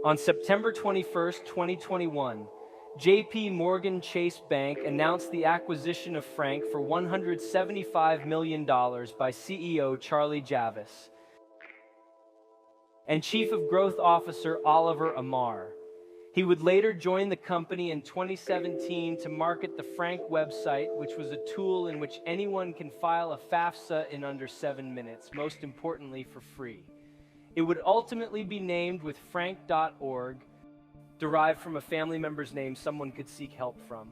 On September 21st, 2021, JP Morgan Chase Bank announced the acquisition of Frank for $175 million by CEO Charlie Javice and Chief of Growth Officer Oliver Amar. He would later join the company in 2017 to market the Frank website, which was a tool in which anyone can file a FAFSA in under 7 minutes, most importantly for free. It would ultimately be named with frank.org, derived from a family member's name someone could seek help from.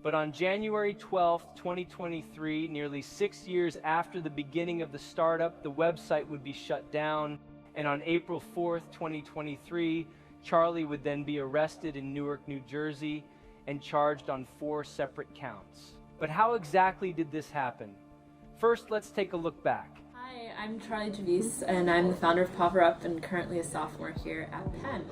But on January 12, 2023, nearly 6 years after the beginning of the startup, the website would be shut down, and on April 4, 2023, Charlie would then be arrested in Newark, New Jersey, and charged on 4 separate counts. But how exactly did this happen? First, let's take a look back. Hi, I'm Charlie Javice, and I'm the founder of PowerUp and currently a sophomore here at Penn.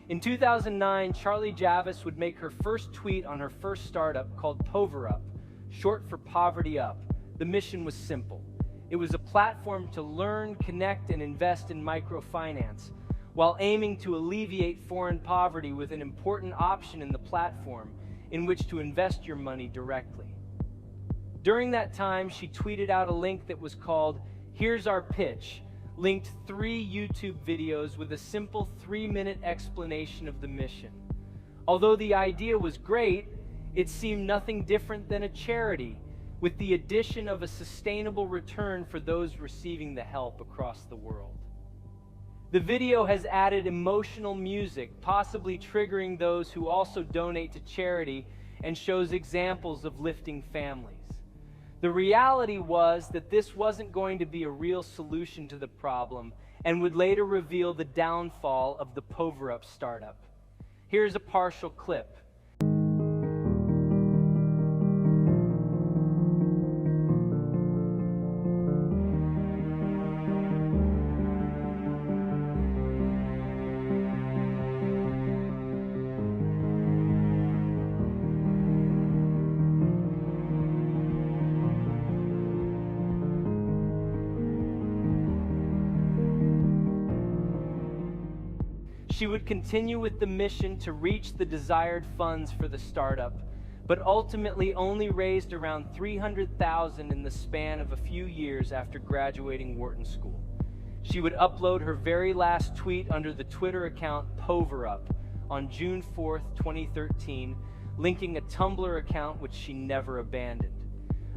In 2009, Charlie Javice would make her first tweet on her first startup called PoverUp, short for Poverty Up. The mission was simple. It was a platform to learn, connect, and invest in microfinance, while aiming to alleviate foreign poverty with an important option in the platform in which to invest your money directly. During that time, she tweeted out a link that was called "Here's Our Pitch," linked 3 YouTube videos with a simple 3-minute explanation of the mission. Although the idea was great, it seemed nothing different than a charity, with the addition of a sustainable return for those receiving the help across the world. The video has added emotional music, possibly triggering those who also donate to charity, and shows examples of lifting families. The reality was that this wasn't going to be a real solution to the problem and would later reveal the downfall of the PoverUp startup. Here's a partial clip. She would continue with the mission to reach the desired funds for the startup, but ultimately only raised around $300,000 in the span of a few years after graduating Wharton School. She would upload her very last tweet under the Twitter account PoverUp on June 4, 2013, linking a Tumblr account which she never abandoned.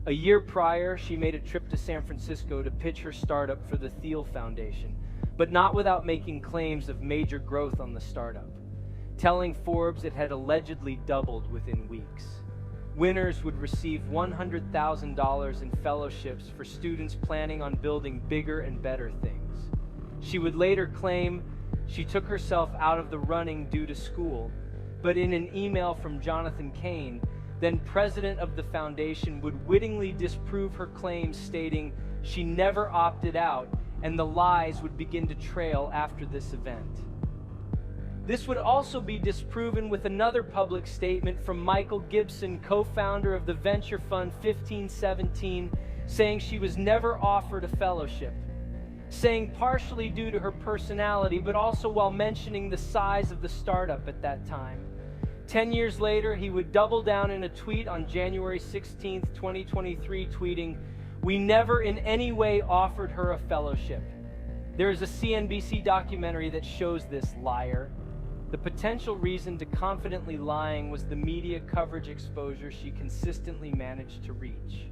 A year prior, she made a trip to San Francisco to pitch her startup for the Thiel Foundation, but not without making claims of major growth on the startup, telling Forbes it had allegedly doubled within weeks. Winners would receive $100,000 in fellowships for students planning on building bigger and better things. She would later claim she took herself out of the running due to school, but in an email from Jonathan Kane, then president of the foundation, would wittingly disprove her claims, stating she never opted out, and the lies would begin to trail after this event. This would also be disproven with another public statement from Michael Gibson, co-founder of the venture fund 1517, saying she was never offered a fellowship, saying partially due to her personality, but also while mentioning the size of the startup at that time. 10 years later, he would double down in a tweet on January 16, 2023, tweeting, "We never in any way offered her a fellowship. There is a CNBC documentary that shows this, liar." The potential reason to confidently lying was the media coverage exposure she consistently managed to reach.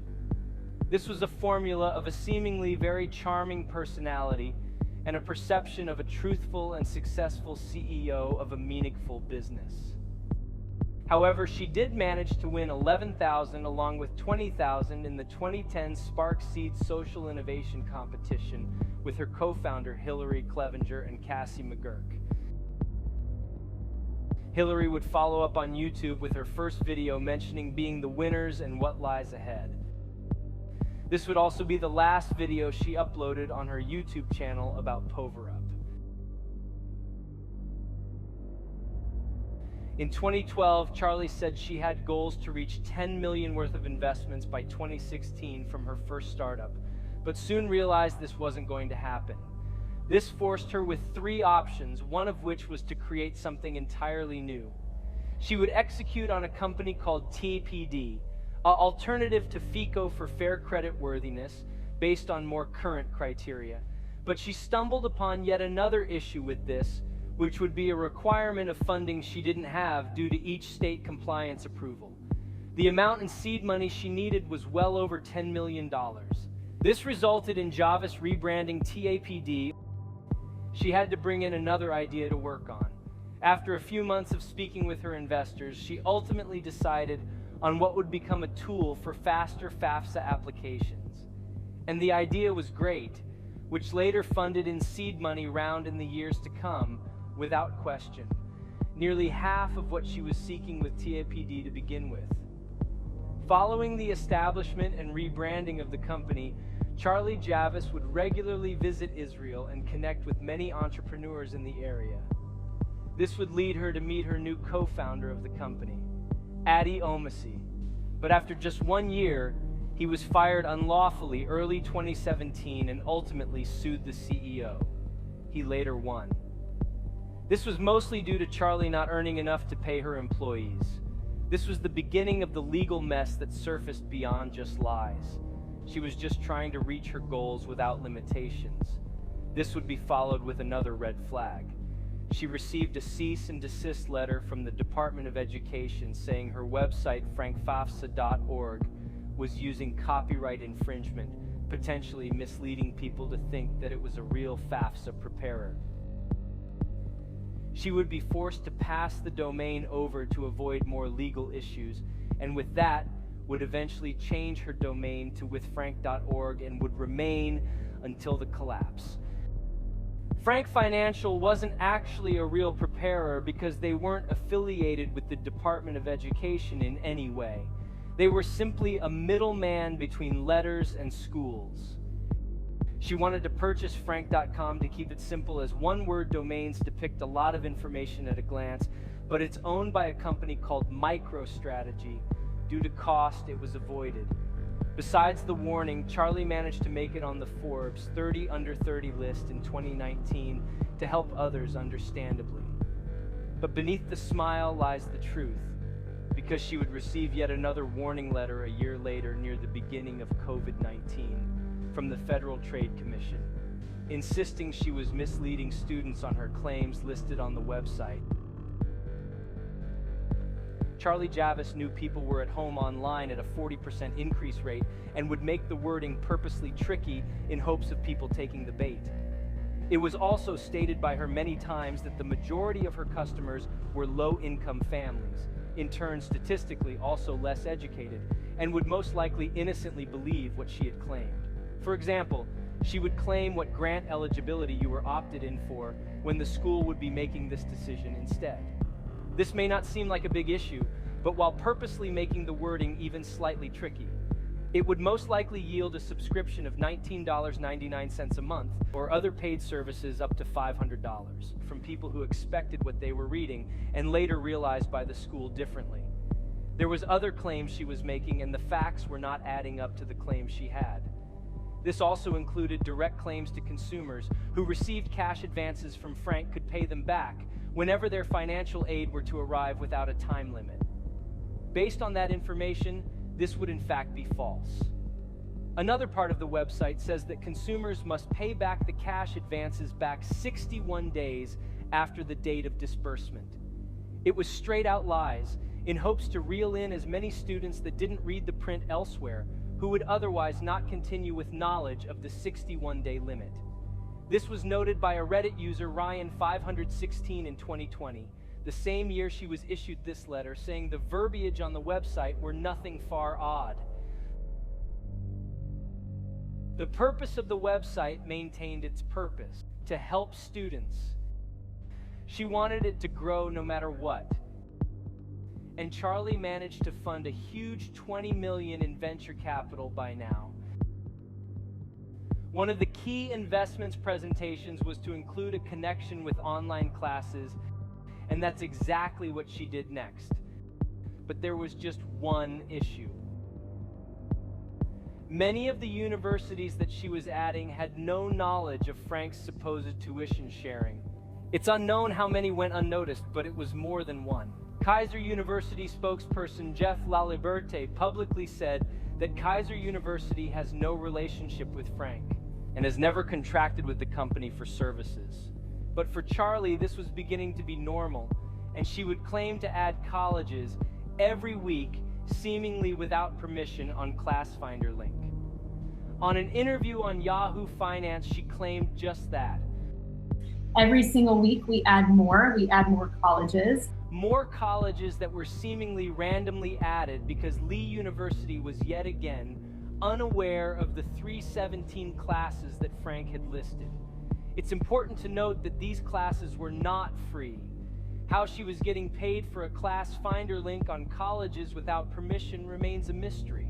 This was a formula of a seemingly very charming personality and a perception of a truthful and successful CEO of a meaningful business. However, she did manage to win $11,000 along with $20,000 in the 2010 Spark Seed Social Innovation Competition with her co-founder Hillary Clevenger and Cassie McGurk. Hillary would follow up on YouTube with her first video mentioning being the winners and what lies ahead. This would also be the last video she uploaded on her YouTube channel about PoverUp. In 2012, Charlie said she had goals to reach $10 million worth of investments by 2016 from her first startup, but soon realized this wasn't going to happen. This forced her with three options, one of which was to create something entirely new. She would execute on a company called TPD, an alternative to FICO for fair credit worthiness, based on more current criteria. But she stumbled upon yet another issue with this, which would be a requirement of funding she didn't have due to each state compliance approval. The amount in seed money she needed was well over $10 million. This resulted in Javice rebranding TAPD. She had to bring in another idea to work on. After a few months of speaking with her investors, she ultimately decided on what would become a tool for faster FAFSA applications. And the idea was great, which later funded in seed money round in the years to come, without question. Nearly half of what she was seeking with TAPD to begin with. Following the establishment and rebranding of the company, Charlie Javice would regularly visit Israel and connect with many entrepreneurs in the area. This would lead her to meet her new co-founder of the company, Adi Omasi. But after just 1 year, he was fired unlawfully early 2017 and ultimately sued the CEO. He later won. This was mostly due to Charlie not earning enough to pay her employees. This was the beginning of the legal mess that surfaced beyond just lies. She was just trying to reach her goals without limitations. This would be followed with another red flag. She received a cease and desist letter from the Department of Education saying her website, frankfafsa.org, was using copyright infringement, potentially misleading people to think that it was a real FAFSA preparer. She would be forced to pass the domain over to avoid more legal issues, and with that, would eventually change her domain to withfrank.org and would remain until the collapse. Frank Financial wasn't actually a real preparer because they weren't affiliated with the Department of Education in any way. They were simply a middleman between letters and schools. She wanted to purchase frank.com to keep it simple, as one-word domains depict a lot of information at a glance, but it's owned by a company called MicroStrategy. Due to cost, it was avoided. Besides the warning, Charlie managed to make it on the Forbes 30 Under 30 list in 2019 to help others, understandably. But beneath the smile lies the truth, because she would receive yet another warning letter a year later near the beginning of COVID-19 from the Federal Trade Commission, insisting she was misleading students on her claims listed on the website. Charlie Javice knew people were at home online at a 40% increase rate and would make the wording purposely tricky in hopes of people taking the bait. It was also stated by her many times that the majority of her customers were low-income families, in turn statistically also less educated, and would most likely innocently believe what she had claimed. For example, she would claim what grant eligibility you were opted in for when the school would be making this decision instead. This may not seem like a big issue, but while purposely making the wording even slightly tricky, it would most likely yield a subscription of $19.99 a month or other paid services up to $500 from people who expected what they were reading and later realized by the school differently. There was other claims she was making, and the facts were not adding up to the claims she had. This also included direct claims to consumers who received cash advances from Frank could pay them back whenever their financial aid were to arrive without a time limit. Based on that information, this would in fact be false. Another part of the website says that consumers must pay back the cash advances back 61 days after the date of disbursement. It was straight out lies, in hopes to reel in as many students that didn't read the print elsewhere, who would otherwise not continue with knowledge of the 61-day limit. This was noted by a Reddit user, Ryan516, in 2020, the same year she was issued this letter, saying the verbiage on the website were nothing far odd. The purpose of the website maintained its purpose, to help students. She wanted it to grow no matter what. And Charlie managed to fund a huge $20 million in venture capital by now. One of the key investments presentations was to include a connection with online classes, and that's exactly what she did next. But there was just one issue. Many of the universities that she was adding had no knowledge of Frank's supposed tuition sharing. It's unknown how many went unnoticed, but it was more than one. Kaiser University spokesperson Jeff Laliberte publicly said that Kaiser University has no relationship with Frank and has never contracted with the company for services. But for Charlie, this was beginning to be normal, and she would claim to add colleges every week, seemingly without permission on ClassFinder link. On an interview on Yahoo Finance, she claimed just that. Every single week we add more colleges. More colleges that were seemingly randomly added because Lee University was yet again unaware of the 317 classes that Frank had listed. It's important to note that these classes were not free. How she was getting paid for a ClassFinder link on colleges without permission remains a mystery.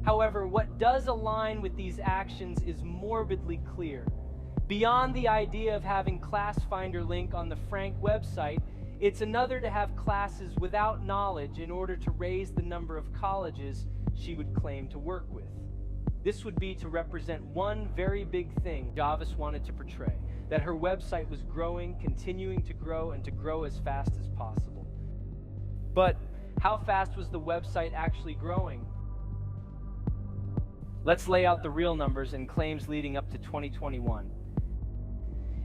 However, what does align with these actions is morbidly clear. Beyond the idea of having ClassFinder link on the Frank website, it's another to have classes without knowledge in order to raise the number of colleges she would claim to work with. This would be to represent one very big thing Javice wanted to portray, that her website was growing, continuing to grow, and to grow as fast as possible. But how fast was the website actually growing? Let's lay out the real numbers and claims leading up to 2021.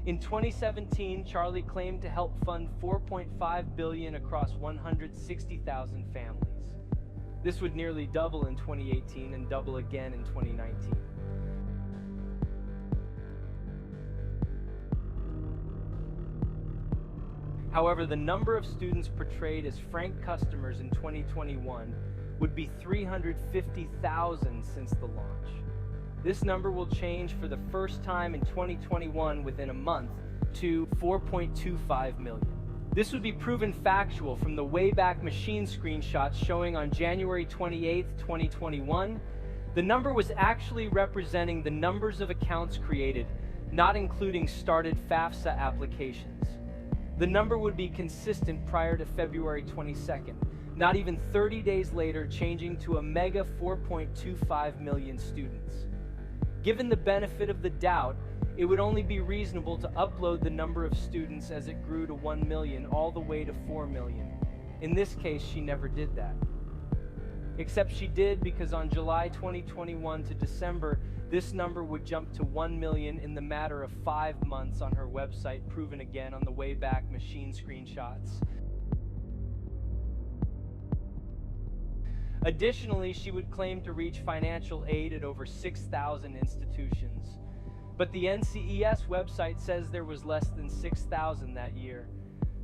In 2017, Charlie claimed to help fund $4.5 billion across 160,000 families. This would nearly double in 2018 and double again in 2019. However, the number of students portrayed as Frank customers in 2021 would be 350,000 since the launch. This number will change for the first time in 2021 within a month to 4.25 million. This would be proven factual from the Wayback Machine screenshots showing on January 28, 2021. The number was actually representing the numbers of accounts created, not including started FAFSA applications. The number would be consistent prior to February 22nd, not even 30 days later changing to a mega 4.25 million students. Given the benefit of the doubt, it would only be reasonable to upload the number of students as it grew to 1 million all the way to 4 million. In this case, she never did that. Except she did, because on July 2021 to December, this number would jump to 1 million in the matter of 5 months on her website, proven again on the Wayback Machine screenshots. Additionally, she would claim to reach financial aid at over 6,000 institutions. But the NCES website says there was less than 6,000 that year.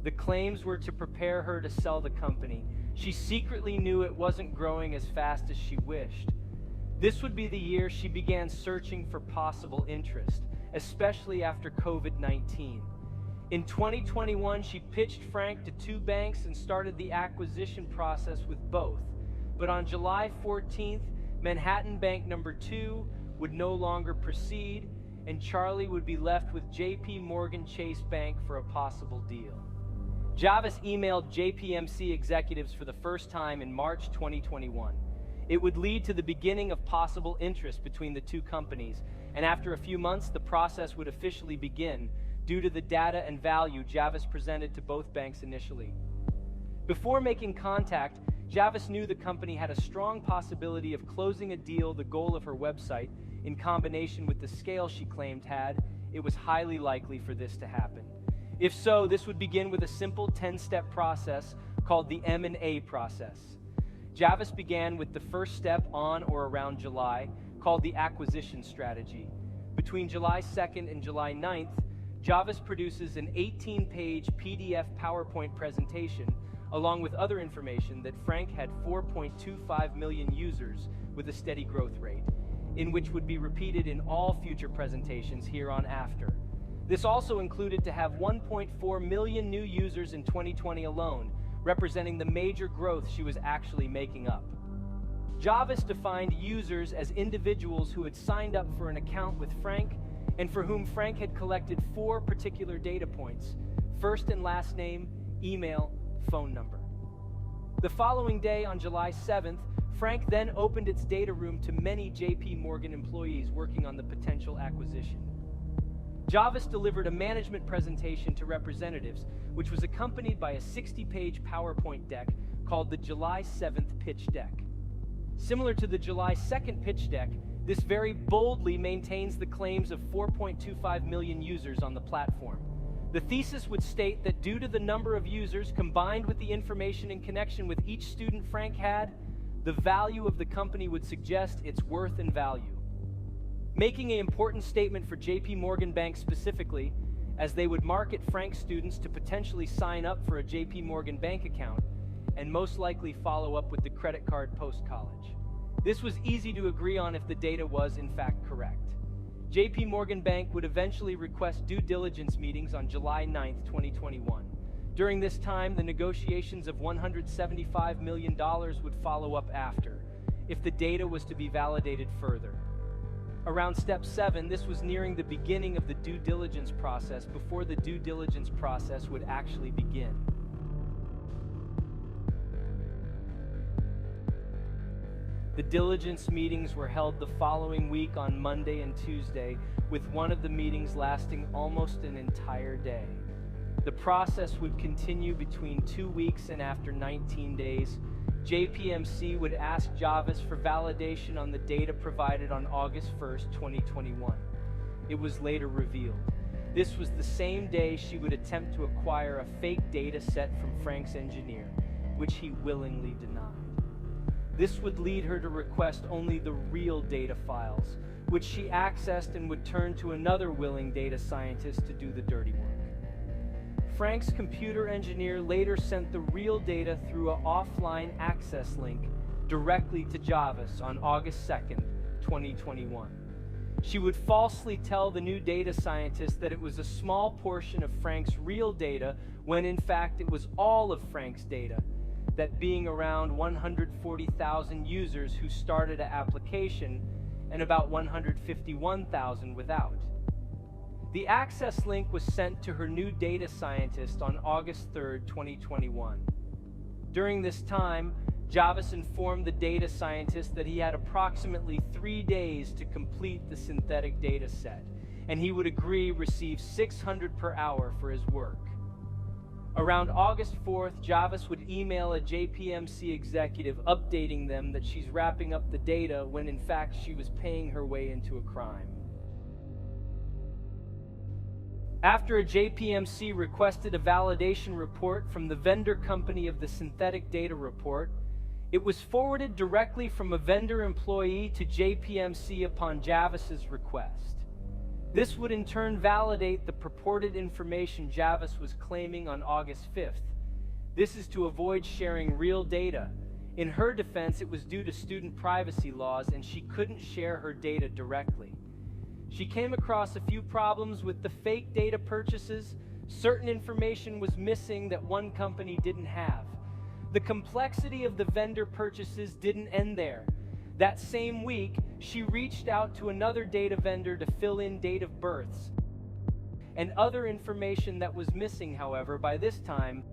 The claims were to prepare her to sell the company. She secretly knew it wasn't growing as fast as she wished. This would be the year she began searching for possible interest, especially after COVID-19. In 2021, she pitched Frank to 2 banks and started the acquisition process with both. But on July 14th, Manhattan Bank number 2 would no longer proceed, and Charlie would be left with JP Chase Bank for a possible deal. Javice emailed JPMC executives for the first time in March 2021. It would lead to the beginning of possible interest between the two companies, and after a few months, the process would officially begin due to the data and value Javice presented to both banks initially. Before making contact, Javice knew the company had a strong possibility of closing a deal, the goal of her website, in combination with the scale she claimed it was highly likely for this to happen. If so, this would begin with a simple 10-step process called the M&A process. Javice began with the first step on or around July, called the acquisition strategy. Between July 2nd and July 9th, Javice produces an 18-page PDF PowerPoint presentation along with other information that Frank had 4.25 million users with a steady growth rate, in which would be repeated in all future presentations hereafter. This also included to have 1.4 million new users in 2020 alone, representing the major growth she was actually making up. Javice defined users as individuals who had signed up for an account with Frank and for whom Frank had collected 4 particular data points: first and last name, email, phone number. The following day, on July 7th, Frank then opened its data room to many JP Morgan employees working on the potential acquisition. Javice delivered a management presentation to representatives, which was accompanied by a 60-page PowerPoint deck called the July 7th pitch deck. Similar to the July 2nd pitch deck, this very boldly maintains the claims of 4.25 million users on the platform. The thesis would state that due to the number of users combined with the information in connection with each student Frank had, the value of the company would suggest its worth and value. Making an important statement for JP Morgan Bank specifically, as they would market Frank's students to potentially sign up for a JP Morgan Bank account and most likely follow up with the credit card post-college. This was easy to agree on if the data was in fact correct. JP Morgan Bank would eventually request due diligence meetings on July 9, 2021. During this time, the negotiations of $175 million would follow up after, if the data was to be validated further. Around step 7, this was nearing the beginning of the due diligence process before the due diligence process would actually begin. The diligence meetings were held the following week on Monday and Tuesday, with one of the meetings lasting almost an entire day. The process would continue between 2 weeks, and after 19 days, JPMC would ask Javice for validation on the data provided on August 1st, 2021. It was later revealed. This was the same day she would attempt to acquire a fake data set from Frank's engineer, which he willingly denied. This would lead her to request only the real data files, which she accessed and would turn to another willing data scientist to do the dirty work. Frank's computer engineer later sent the real data through an offline access link directly to Javice on August 2nd, 2021. She would falsely tell the new data scientist that it was a small portion of Frank's real data when in fact it was all of Frank's data, that being around 140,000 users who started an application and about 151,000 without. The access link was sent to her new data scientist on August 3rd, 2021. During this time, Javice informed the data scientist that he had approximately 3 days to complete the synthetic data set, and he would receive $600 per hour for his work. Around August 4th, Javice would email a JPMC executive updating them that she's wrapping up the data when in fact she was paying her way into a crime. After a JPMC requested a validation report from the vendor company of the synthetic data report, it was forwarded directly from a vendor employee to JPMC upon Javice's request. This would in turn validate the purported information Javice was claiming on August 5th. This is to avoid sharing real data. In her defense, it was due to student privacy laws and she couldn't share her data directly. She came across a few problems with the fake data purchases. Certain information was missing that one company didn't have. The complexity of the vendor purchases didn't end there. That same week, she reached out to another data vendor to fill in date of births and other information that was missing. However, by this time,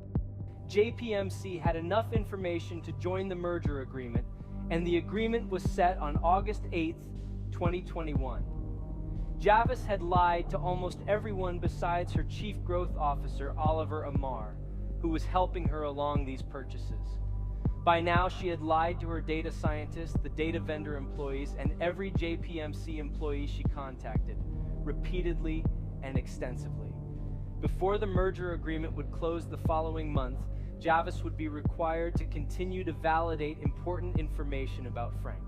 JPMC had enough information to join the merger agreement, and the agreement was set on August 8th, 2021. Javice had lied to almost everyone besides her chief growth officer, Oliver Amar, who was helping her along these purchases. By now, she had lied to her data scientists, the data vendor employees, and every JPMC employee she contacted, repeatedly and extensively. Before the merger agreement would close the following month, Javice would be required to continue to validate important information about Frank.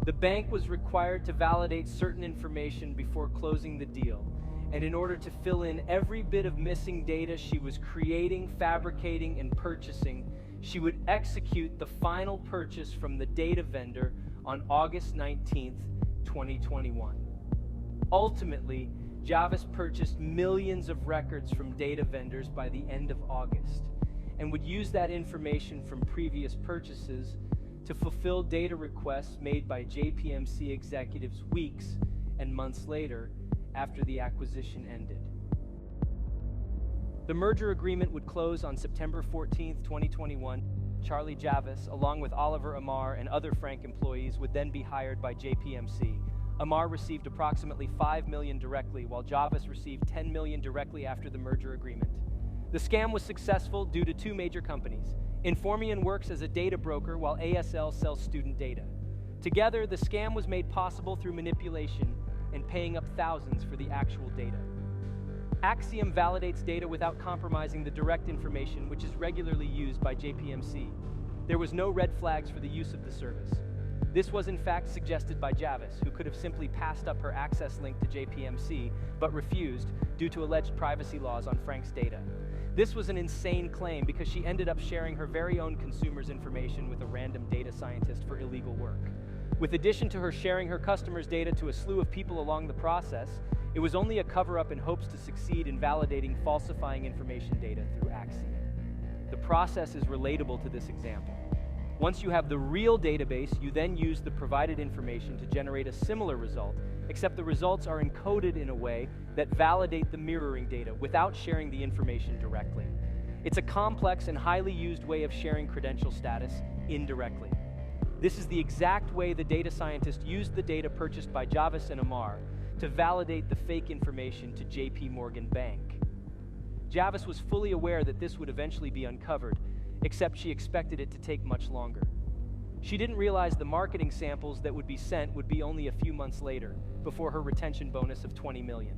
The bank was required to validate certain information before closing the deal, and in order to fill in every bit of missing data she was creating, fabricating, and purchasing, she would execute the final purchase from the data vendor on August 19th, 2021. Ultimately, Javice purchased millions of records from data vendors by the end of August, and would use that information from previous purchases to fulfill data requests made by JPMC executives weeks and months later after the acquisition ended. The merger agreement would close on September 14th, 2021. Charlie Javice, along with Oliver Amar and other Frank employees, would then be hired by JPMC. Amar received approximately $5 million directly, while Javice received $10 million directly after the merger agreement. The scam was successful due to two major companies. Informian works as a data broker, while ASL sells student data. Together, the scam was made possible through manipulation and paying up thousands for the actual data. Axiom validates data without compromising the direct information, which is regularly used by JPMC. There was no red flags for the use of the service. This was in fact suggested by Javice, who could have simply passed up her access link to JPMC, but refused due to alleged privacy laws on Frank's data. This was an insane claim because she ended up sharing her very own consumers' information with a random data scientist for illegal work. With addition to her sharing her customers' data to a slew of people along the process, it was only a cover-up in hopes to succeed in validating falsifying information data through Axiom. The process is relatable to this example. Once you have the real database, you then use the provided information to generate a similar result, except the results are encoded in a way that validate the mirroring data without sharing the information directly. It's a complex and highly used way of sharing credential status indirectly. This is the exact way the data scientist used the data purchased by Javice and Amar to validate the fake information to JP Morgan Bank. Javice was fully aware that this would eventually be uncovered, except she expected it to take much longer. She didn't realize the marketing samples that would be sent would be only a few months later, before her retention bonus of $20 million.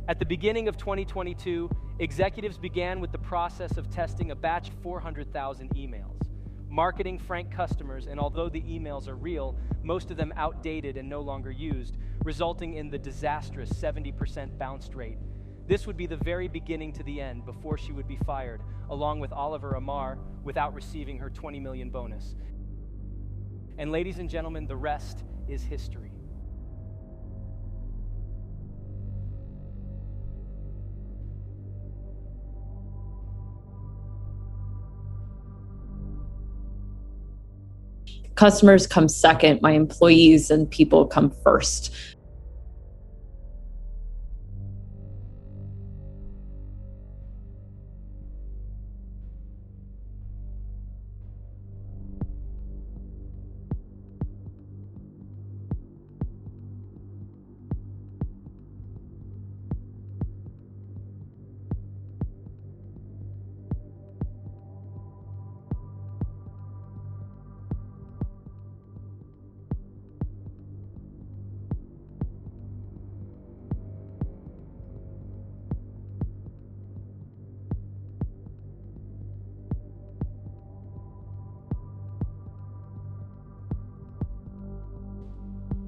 At the beginning of 2022, executives began with the process of testing a batch of 400,000 emails, marketing Frank customers, and although the emails are real, most of them outdated and no longer used, resulting in the disastrous 70% bounce rate. This would be the very beginning to the end before she would be fired, along with Oliver Amar, without receiving her $20 million bonus. And ladies and gentlemen, the rest is history. Customers come second, my employees and people come first.